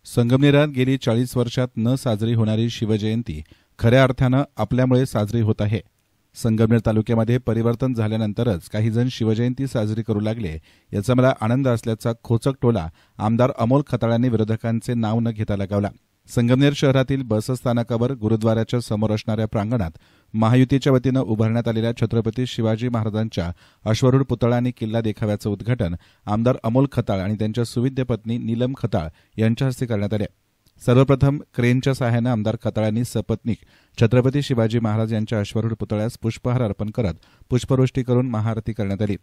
संगमनेरात गेली 40 वर्षात न साजरी होणारी शिवजयंती खऱ्या अर्थानं आपल्यामुळे साजरी होत आहे। संगमनेर तालुक्यामध्ये परिवर्तन झाल्यानंतरच काही जण शिवजयंती साजरी करू लागले, याचा मला आनंद असल्याचा खोचक टोला आमदार अमोल खताळांनी विरोधकांचे नाव न घेता लगावला। संगमनेर शहरातील बसस्थानकावर गुरुद्वाराच्या समोर असणाऱ्या प्रांगणात महायुतीच्या वतीनं उभारण्यात आलेल्या छत्रपती शिवाजी महाराजांच्या अश्वारूढ पुतळा आणि किल्ला देखाव्याचं उद्घाटन आमदार अमोल खताळ आणि त्यांच्या सुविद्य पत्नी नीलम खताळ यांच्या हस्ते करण्यात आले। सर्वप्रथम क्रेनच्या सहाय्यानं आमदार खताळांनी सपत्नीक छत्रपती शिवाजी महाराज यांच्या अश्वारूढ पुतळ्यास पुष्पहार अर्पण करत पुष्पवृष्टी करून महाआरती करण्यात आली।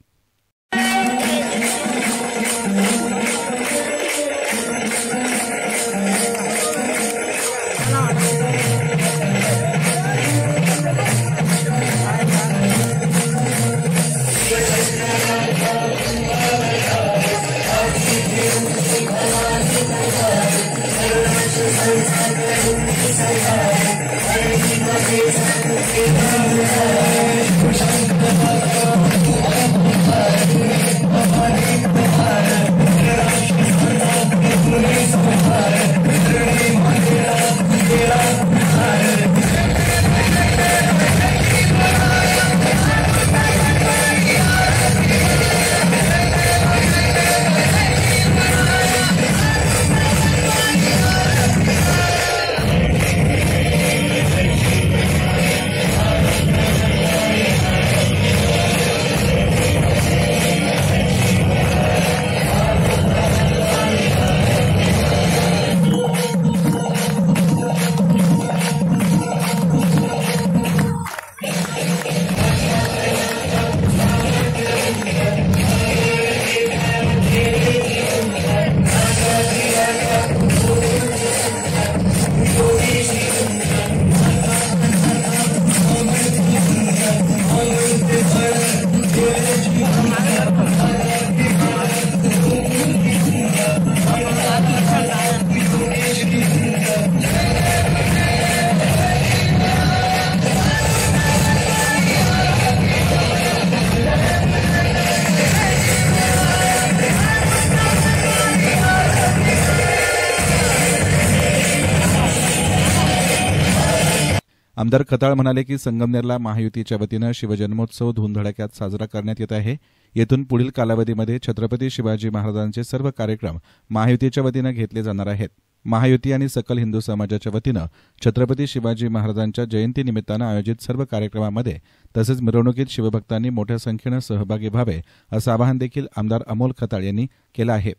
आमदार खताळ म्हणाले की संगमनेरला महायुतीच्या वतीनं शिवजन्मोत्सव धूमधडाक्यात साजरा करण्यात येत आहे। येथून पुढील कालावधीमध्ये छत्रपती शिवाजी महाराजांचे सर्व कार्यक्रम महायुतीच्या वतीनं घेतले जाणार आहेत। महायुती आणि सकल हिंदू समाजाच्या वतीनं छत्रपती शिवाजी महाराजांच्या जयंतीनिमित्तानं आयोजित सर्व कार्यक्रमांमध्ये तसेच मिरवणुकीत शिवभक्तांनी मोठ्या संख्येनं सहभागी व्हावे असं आवाहन देखील आमदार अमोल खताळ यांनी केलं आहे।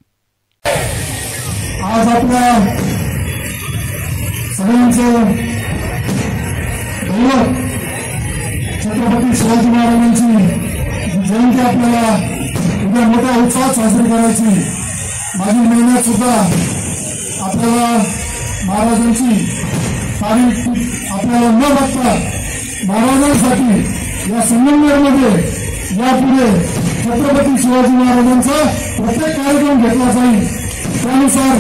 आज आपल्या सगळ्यांचं छत्रपती शिवाजी महाराजांची जयंती आपल्याला उद्या मोठ्या उत्साहात साजरी करायची। मागील महिन्यात सुद्धा आपल्याला महाराजांची तारीख आपल्याला न बघता महाराजांसाठी या संगमनेरमध्ये यापुढे छत्रपती शिवाजी महाराजांचा प्रत्येक कार्यक्रम घेतला जाईल। त्यानुसार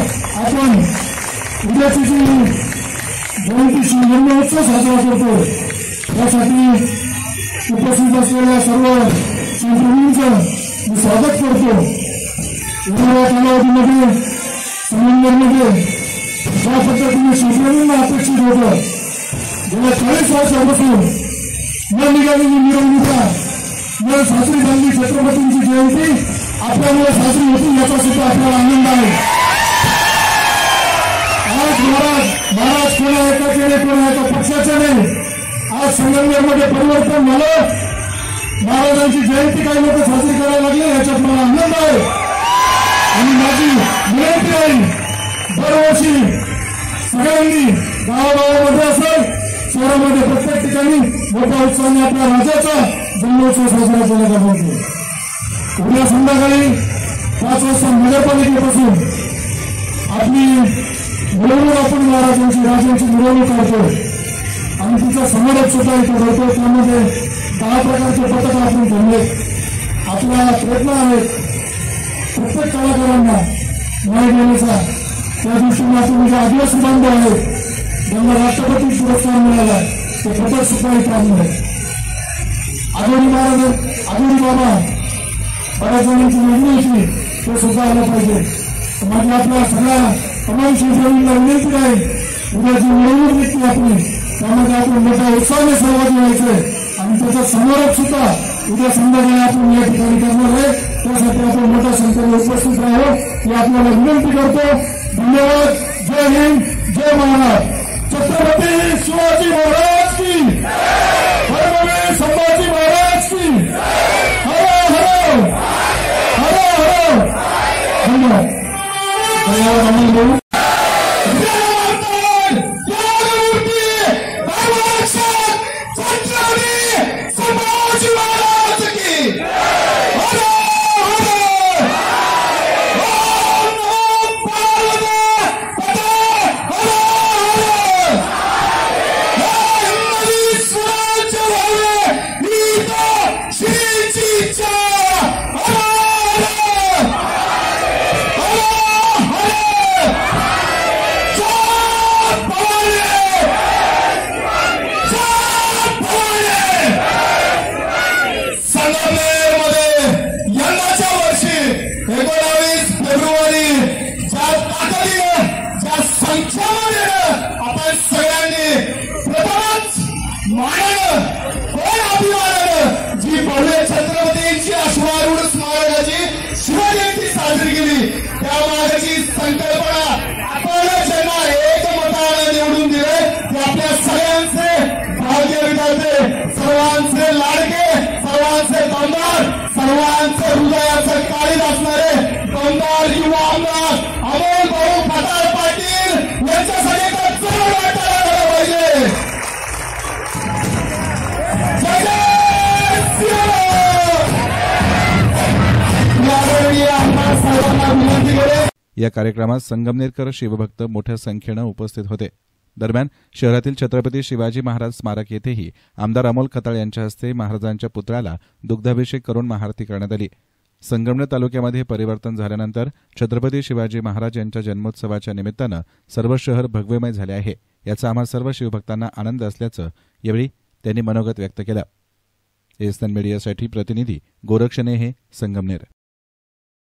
आपण उद्याची जी जयंती शिवजन्मोत्सव साजरा करतो, त्यासाठी उपस्थित असलेल्या सर्व शिवप्रेमींचं मी स्वागत करतो। येणाऱ्या कालावधीमध्ये संगमनेरमध्ये ज्या पद्धतीने शिवप्रेमींना अपेक्षित होतं, गेल्या 40 वर्षापासून न निघालेली मिरवणुका न साजरी झालेली छत्रपतींची जयंती आपल्यामुळे साजरी होती, याचा सुद्धा आपल्याला आनंद आहे। आज महाराज कोणा एका केले कोणा एका पक्षाचे नाही, आज संगमनेरमध्ये परिवर्तन झालं। महाराजांची जयंती काही लोक साजरी करायला लागले, याच्यात मला आनंद आहे। आणि माझी विनंती आहे, दरवर्षी सगळ्यांनी गावागावामध्ये असेल शहरामध्ये प्रत्येक ठिकाणी मोठ्या उत्साहाने आपल्या राजाचा जन्मोत्सव साजरा केला पाहिजे। उद्या संध्याकाळी 5 वाजता नगरपालिकेपासून आपली मिरवणूक आपण महाराजांची राजांची मिरवणूक करतो आणि तिचा समारोप सुद्धा इथे होतो। त्यामध्ये 10 प्रकारचे पथक आपण ठेवले। आपला प्रयत्न आहे प्रत्येक कलाकारांना न्याय देण्याचा। त्या दृष्टीने आपण जे आदिवासी बांधव आहेत ज्यांना राष्ट्रपती पुरस्कार मिळाला ते पथक सुद्धा इथे आणले। आदोनी बाबा बऱ्याच जणांची मागणी होती, ते सुद्धा आलं पाहिजे। माझ्या आपल्या सगळ्या तमाम शिवसैनिकांना विनंती आहे, उद्याची मिरवणूक निघते आपली, त्यामध्ये आपण मोठ्या उत्साहाने सहभागी व्हायचंय आणि त्याचा समारोप सुद्धा उद्या संध्याकाळी आपण या ठिकाणी करणार आहे. त्यासाठी आपण मोठ्या संख्येने उपस्थित राहावं ही आपल्याला विनंती करतो. धन्यवाद. जय हिंद, जय महाराज. छत्रपती शिवाजी महाराज की, छत्रपती संभाजी महाराज की. हर हर हर हर. धन्यवाद. धन्यवाद. छत्रपतींची अश्वारूढ स्मारकाची शिवजयंती साजरी केली. त्यामागची संकल्पना आपण ज्यांना एकमताने निवडून दिले ते आपल्या सगळ्यांचे भाग्य विधाते, सर्वांचे लाडके, सर्वांचे दमदार, सर्वांचे हृदयाचं काळीज असणारे दमदार युवा आमदार अमोल भाऊ पठार पाटील यांच्यासाठी तर जोरदार टाळ्या झाल्या पाहिजे. या कार्यक्रमात संगमनेरकर शिवभक्त मोठ्या संख्येनं उपस्थित होते. दरम्यान शहरातील छत्रपती शिवाजी महाराज स्मारक येथेही आमदार अमोल खताळ यांच्या हस्ते महाराजांच्या पुतळ्याला दुग्धाभिषेक करून महाआरती करण्यात आली. संगमनेर तालुक्यामध्ये परिवर्तन झाल्यानंतर छत्रपती शिवाजी महाराज यांच्या जन्मोत्सवाच्या निमित्तानं सर्व शहर भगवेमय झाले आहे. याचा आम्हा सर्व शिवभक्तांना आनंद असल्याचं यावेळी त्यांनी मनोगत व्यक्त केलं. एएसएन मीडियासाठी प्रतिनिधी गोरक्षणे, संगमनेर.